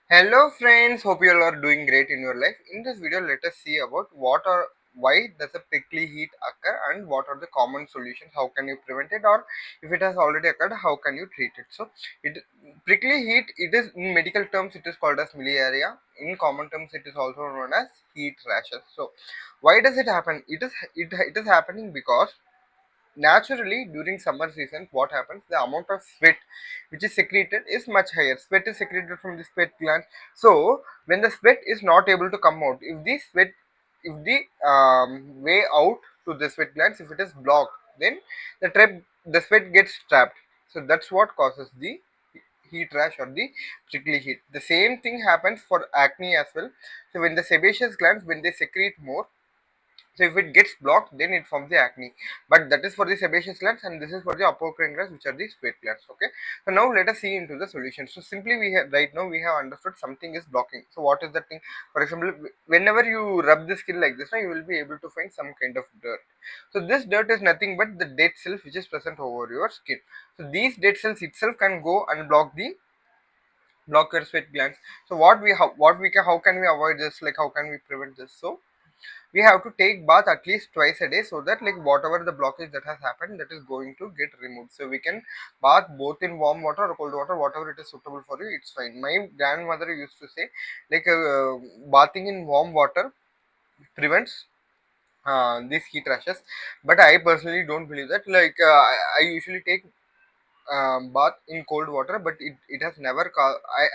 Hello friends, hope you all are doing great in your life. In this video, let us see about why does a prickly heat occur and what are the common solutions. How can you prevent it, or if it has already occurred, how can you treat it? So, it prickly heat, it is in medical terms it is called as miliaria. In common terms, it is also known as heat rashes. So, why does it happen? It is happening because naturally during summer season what happens, the amount of sweat which is secreted is much higher. Sweat is secreted from the sweat gland. So when the sweat is not able to come out, if the way out to the sweat glands, if it is blocked, then the sweat gets trapped. So that's what causes the heat rash or the prickly heat. The same thing happens for acne as well. So when the sebaceous glands, when they secrete more, so if it gets blocked, then it forms the acne. But that is for the sebaceous glands, and this is for the apocrine glands, which are the sweat glands. Okay. So now let us see into the solution. So simply we have right now we have understood something is blocking. So what is that thing? For example, whenever you rub the skin like this, now you will be able to find some kind of dirt. So this dirt is nothing but the dead cells which is present over your skin. So these dead cells itself can go and block your sweat glands. So how can we avoid this? Like how can we prevent this? So we have to take bath at least twice a day, so that like whatever the blockage that has happened, that is going to get removed. So we can bath both in warm water or cold water, whatever it is suitable for you, it's fine. My grandmother used to say like bathing in warm water prevents these heat rashes, but I personally don't believe that. Like I usually take bath in cold water, but it has never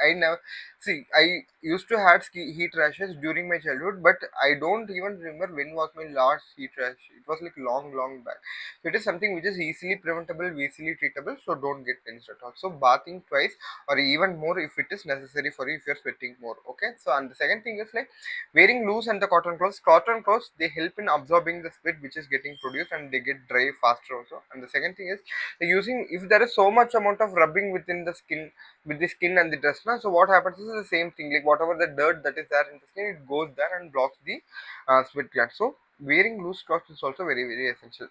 I never see. I used to had heat rashes during my childhood, but I don't even remember when was my last heat rash. It was like long back. So it is something which is easily preventable, easily treatable, so don't get pinched at all. So bathing twice or even more if it is necessary for you, if you're sweating more. Okay. So and the second thing is like wearing loose and the cotton clothes. Cotton clothes, they help in absorbing the sweat which is getting produced, and they get dry faster also. And the second thing is using, if there is so much amount of rubbing within the skin, with the skin and the dress na, so what happens is the same thing, like whatever the dirt that is there in the skin, it goes there and blocks the sweat gland. So wearing loose clothes is also very essential.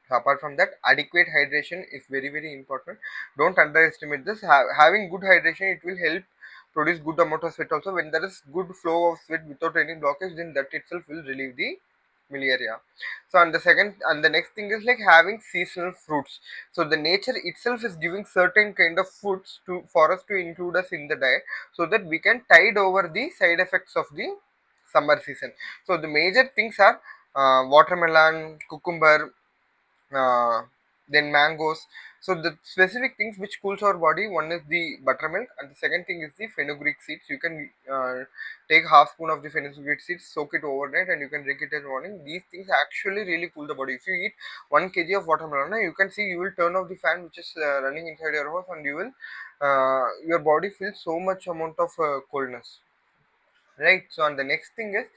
So apart from that, adequate hydration is very important. Don't underestimate this. Having good hydration, it will help produce good amount of sweat also. When there is good flow of sweat without any blockage, then that itself will relieve the malaria. So and the next thing is like having seasonal fruits. So the nature itself is giving certain kind of foods to for us to include us in the diet, so that we can tide over the side effects of the summer season. So the major things are watermelon, cucumber, uh, then mangoes. So the specific things which cools our body, one is the buttermilk, and the second thing is the fenugreek seeds. You can take half spoon of the fenugreek seeds, soak it overnight, and you can drink it in the morning. These things actually really cool the body. If you eat 1 kg of watermelon, you can see you will turn off the fan which is running inside your house, and you will your body feels so much amount of coldness, right? So and the next thing is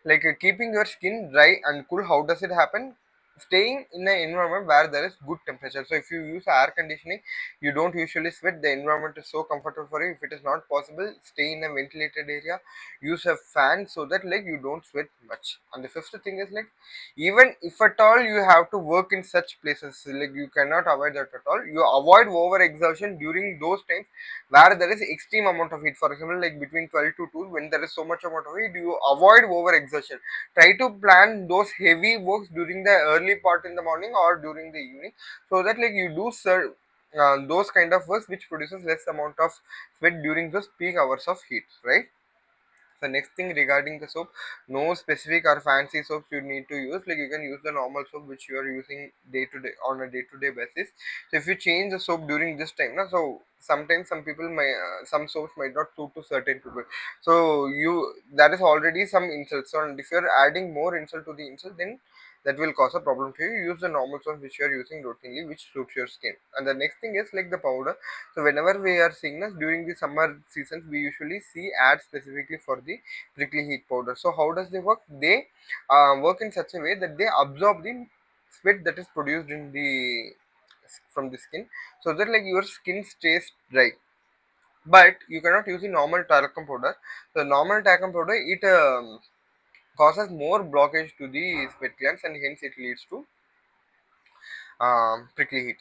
like keeping your skin dry and cool. How does it happen? Staying in an environment where there is good temperature. So if you use air conditioning, you don't usually sweat. The environment is so comfortable for you. If it is not possible, stay in a ventilated area, use a fan, so that like you don't sweat much. And the fifth thing is like, even if at all you have to work in such places, like you cannot avoid that at all, you avoid over exertion during those times where there is extreme amount of heat. For example, like between 12 to 2, when there is so much amount of heat, you avoid over exertion. Try to plan those heavy works during the early part in the morning or during the evening, so that like you do those kind of works which produces less amount of sweat during those peak hours of heat, right? The next thing regarding the soap, no specific or fancy soaps you need to use. Like you can use the normal soap which you are using day to day on a day to day basis. So if you change the soap during this time, na, so sometimes some soaps might not suit to certain people. So you that is already some insult. So and if you are adding more insult to the insult, then that will cause a problem to you. Use the normal soap which you are using routinely, which suits your skin. And the next thing is like the powder. So whenever we are seeing this during the summer seasons, we usually see ads specifically for the prickly heat powder. So how does they work? They work in such a way that they absorb the sweat that is produced in the from the skin, so that like your skin stays dry. But you cannot use the normal talcum powder. The normal talcum powder, it causes more blockage to the sweat glands, and hence it leads to prickly heat.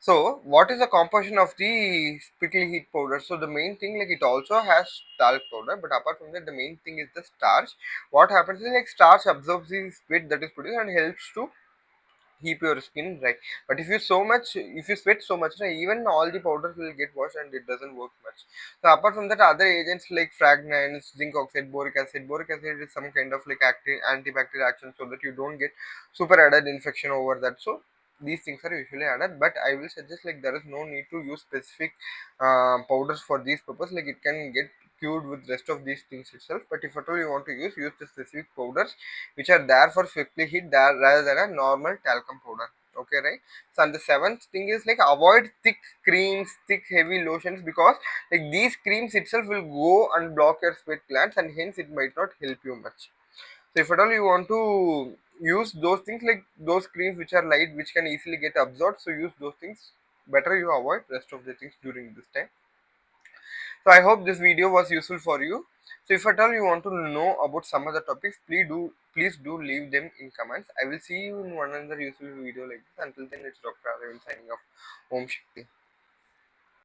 So what is the composition of the prickly heat powder? So the main thing, like, it also has talc powder, but apart from that the main thing is the starch. What happens is, like, starch absorbs the sweat that is produced and helps to keep your skin dry. But if you sweat so much, even all the powders will get washed and it doesn't work much. So apart from that, other agents like fragrance, zinc oxide, boric acid. Boric acid is some kind of like active antibacterial action, so that you don't get super added infection over that. So these things are usually added, but I will suggest, like, there is no need to use specific powders for these purpose. Like, it can get cured with rest of these things itself. But if at all you want to use the specific powders which are there for quickly heat there rather than a normal talcum powder. Okay, right? So, and the seventh thing is, like, avoid thick creams, thick heavy lotions, because like these creams itself will go and block your sweat glands, and hence it might not help you much. So if at all you want to use those things, like those creams which are light, which can easily get absorbed, so use those things. Better you avoid rest of the things during this time. So I hope this video was useful for you. So if at all you want to know about some other topics, please do leave them in comments. I will see you in one another useful video like this. Until then, it's Dr. Arvind signing off. Om Shakti.